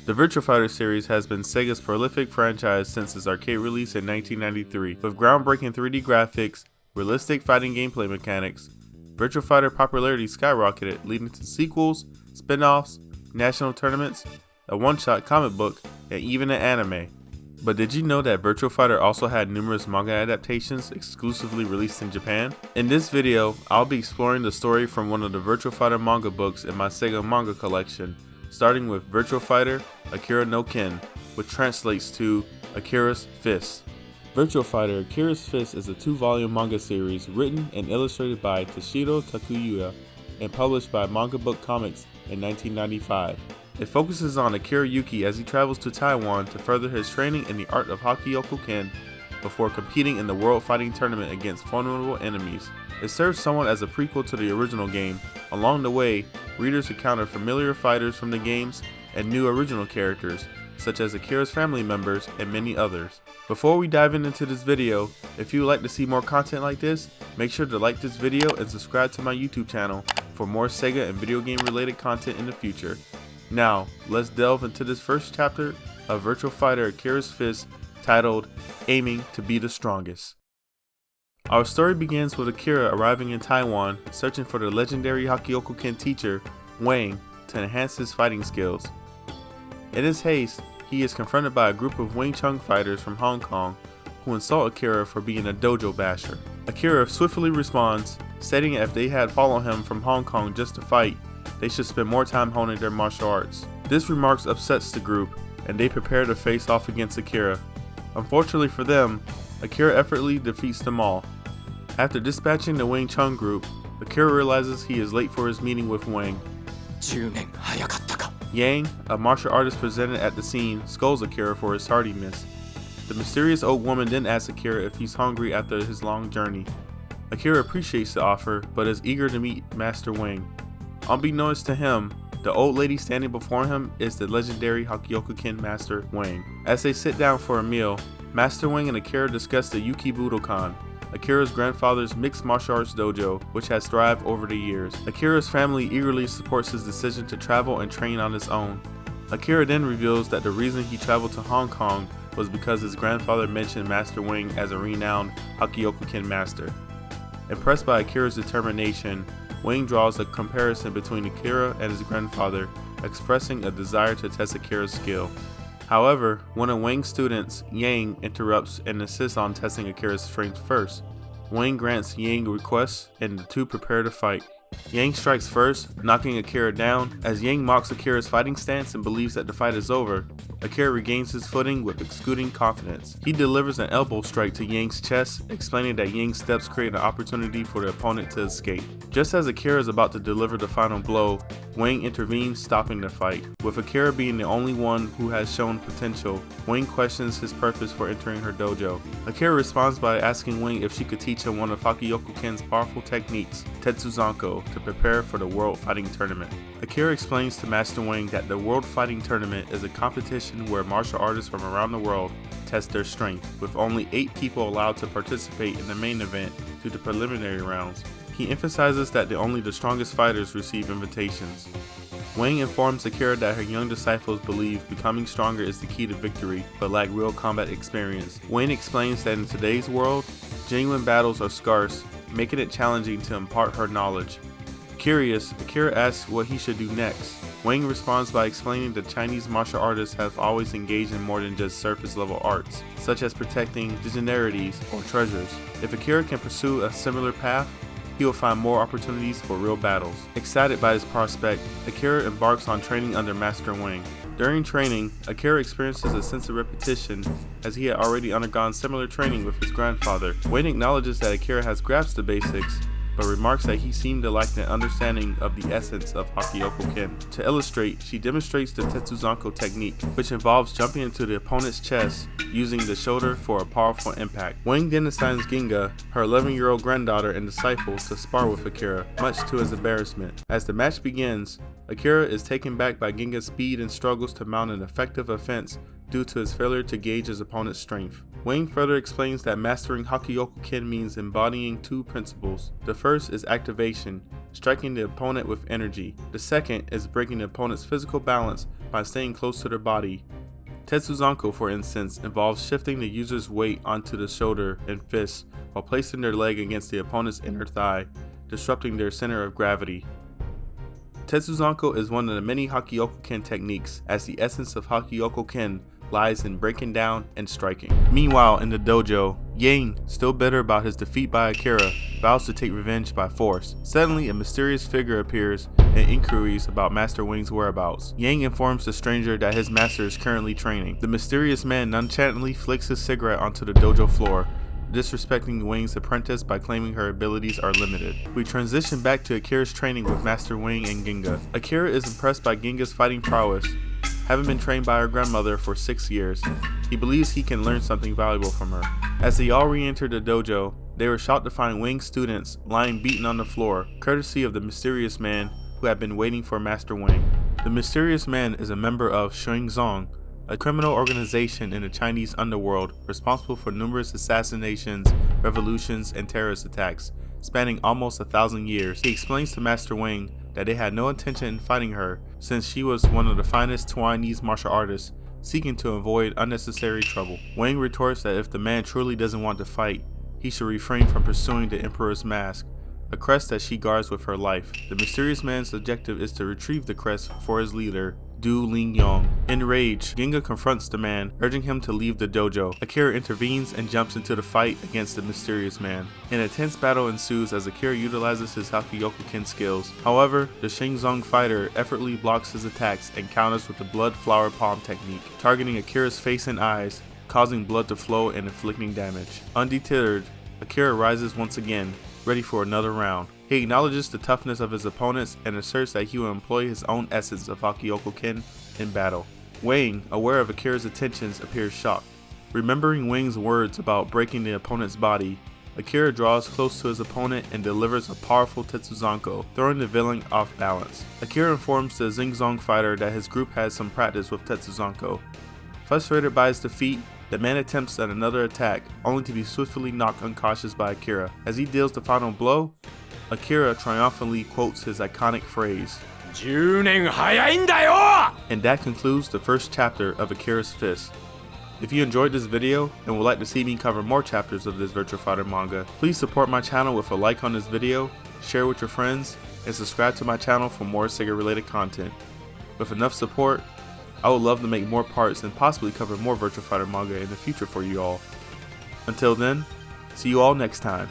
The Virtua Fighter series has been Sega's prolific franchise since its arcade release in 1993. With groundbreaking 3D graphics, realistic fighting gameplay mechanics, Virtua Fighter popularity skyrocketed, leading to sequels, spin-offs, national tournaments, a one-shot comic book, and even an anime. But did you know that Virtua Fighter also had numerous manga adaptations exclusively released in Japan? In this video, I'll be exploring the story from one of the Virtua Fighter manga books in my Sega manga collection, starting with Virtua Fighter Akira no Ken, which translates to Akira's Fist. Virtua Fighter Akira's Fist is a 2-volume manga series written and illustrated by Toshiro Takuya and published by Manga Book Comics in 1995. It focuses on Akira Yuki as he travels to Taiwan to further his training in the art of hakiyokukin before competing in the World Fighting Tournament against formidable enemies. It serves somewhat as a prequel to the original game. Along the way, readers encounter familiar fighters from the games and new original characters, such as Akira's family members and many others. Before we dive into this video, if you would like to see more content like this, make sure to like this video and subscribe to my YouTube channel for more Sega and video game related content in the future. Now, let's delve into this first chapter of Virtua Fighter Akira's Fist, titled Aiming to Be the Strongest. Our story begins with Akira arriving in Taiwan, searching for the legendary hakiyokukin teacher, Wang, to enhance his fighting skills. In his haste, he is confronted by a group of Wing Chun fighters from Hong Kong who insult Akira for being a dojo basher. Akira swiftly responds, stating that if they had followed him from Hong Kong just to fight, they should spend more time honing their martial arts. This remark upsets the group, and they prepare to face off against Akira. Unfortunately for them, Akira effortlessly defeats them all. After dispatching the Wing Chun group, Akira realizes he is late for his meeting with Wang. Yang, a martial artist presented at the scene, scolds Akira for his tardiness. The mysterious old woman then asks Akira if he's hungry after his long journey. Akira appreciates the offer, but is eager to meet Master Wang. Unbeknownst to him, the old lady standing before him is the legendary hakiyokukin Master Wang. As they sit down for a meal, Master Wang and Akira discuss the Yuki Budokan, Akira's grandfather's mixed martial arts dojo, which has thrived over the years. Akira's family eagerly supports his decision to travel and train on his own. Akira then reveals that the reason he traveled to Hong Kong was because his grandfather mentioned Master Wang as a renowned hakiyokukin master. Impressed by Akira's determination, Wang draws a comparison between Akira and his grandfather, expressing a desire to test Akira's skill. However, one of Wang's students, Yang, interrupts and insists on testing Akira's strength first. Wang grants Yang's request and the two prepare to fight. Yang strikes first, knocking Akira down. As Yang mocks Akira's fighting stance and believes that the fight is over, Akira regains his footing with exuding confidence. He delivers an elbow strike to Yang's chest, explaining that Yang's steps create an opportunity for the opponent to escape. Just as Akira is about to deliver the final blow, Wang intervenes, stopping the fight. With Akira being the only one who has shown potential, Wang questions his purpose for entering her dojo. Akira responds by asking Wang if she could teach him one of hakiyokukin's powerful techniques, Tetsuzanko, to prepare for the World Fighting Tournament. Akira explains to Master Wang that the World Fighting Tournament is a competition where martial artists from around the world test their strength, with only 8 people allowed to participate in the main event through the preliminary rounds. He emphasizes that only the strongest fighters receive invitations. Wang informs Akira that her young disciples believe becoming stronger is the key to victory, but lack real combat experience. Wang explains that in today's world, genuine battles are scarce, making it challenging to impart her knowledge. Curious, Akira asks what he should do next. Wang responds by explaining that Chinese martial artists have always engaged in more than just surface level arts, such as protecting dignities or treasures. If Akira can pursue a similar path, he will find more opportunities for real battles. Excited by this prospect, Akira embarks on training under Master Wang. During training, Akira experiences a sense of repetition as he had already undergone similar training with his grandfather. Wang acknowledges that Akira has grasped the basics, but remarks that he seemed to lack the understanding of the essence of hakiyokukin. To illustrate, she demonstrates the Tetsuzanko technique, which involves jumping into the opponent's chest using the shoulder for a powerful impact. Wang then assigns Ginga, her 11-year-old granddaughter and disciple, to spar with Akira, much to his embarrassment. As the match begins, Akira is taken back by Ginga's speed and struggles to mount an effective offense due to his failure to gauge his opponent's strength. Wang further explains that mastering hakiyokukin means embodying 2 principles. The first is activation, striking the opponent with energy. The second is breaking the opponent's physical balance by staying close to their body. Tetsuzanko, for instance, involves shifting the user's weight onto the shoulder and fist while placing their leg against the opponent's inner thigh, disrupting their center of gravity. Tetsuzanko is one of the many hakiyokukin techniques, as the essence of hakiyokukin lies in breaking down and striking. Meanwhile, in the dojo, Yang, still bitter about his defeat by Akira, vows to take revenge by force. Suddenly, a mysterious figure appears and inquiries about Master Wang's whereabouts. Yang informs the stranger that his master is currently training. The mysterious man nonchalantly flicks his cigarette onto the dojo floor, disrespecting Wang's apprentice by claiming her abilities are limited. We transition back to Akira's training with Master Wang and Ginga. Akira is impressed by Ginga's fighting prowess. Having been trained by her grandmother for 6 years, he believes he can learn something valuable from her. As they all re-enter the dojo, they were shocked to find Wang's students lying beaten on the floor, courtesy of the mysterious man who had been waiting for Master Wang. The mysterious man is a member of Shen Zhang, a criminal organization in the Chinese underworld responsible for numerous assassinations, revolutions, and terrorist attacks, spanning almost 1,000 years. He explains to Master Wang that they had no intention in fighting her, since she was one of the finest Taiwanese martial artists seeking to avoid unnecessary trouble. Wang retorts that if the man truly doesn't want to fight, he should refrain from pursuing the Emperor's mask, a crest that she guards with her life. The mysterious man's objective is to retrieve the crest for his leader, Du Lingyong. Enraged, Ginga confronts the man, urging him to leave the dojo. Akira intervenes and jumps into the fight against the mysterious man. An intense battle ensues as Akira utilizes his hakiyokukin skills. However, the Shen Zhang fighter effortlessly blocks his attacks and counters with the blood flower palm technique, targeting Akira's face and eyes, causing blood to flow and inflicting damage. Undeterred, Akira rises once again, ready for another round. He acknowledges the toughness of his opponents and asserts that he will employ his own essence of hakiyokukin in battle. Wang, aware of Akira's attentions, appears shocked. Remembering Wang's words about breaking the opponent's body, Akira draws close to his opponent and delivers a powerful Tetsuzanko, throwing the villain off balance. Akira informs the Xingzong fighter that his group has some practice with Tetsuzanko. Frustrated by his defeat, the man attempts at another attack, only to be swiftly knocked unconscious by Akira. As he deals the final blow, Akira triumphantly quotes his iconic phrase, 10年早いんだよ! And that concludes the first chapter of Akira's Fist. If you enjoyed this video and would like to see me cover more chapters of this Virtua Fighter manga, please support my channel with a like on this video, share with your friends, and subscribe to my channel for more Sega related content. With enough support, I would love to make more parts and possibly cover more Virtua Fighter manga in the future for you all. Until then, see you all next time.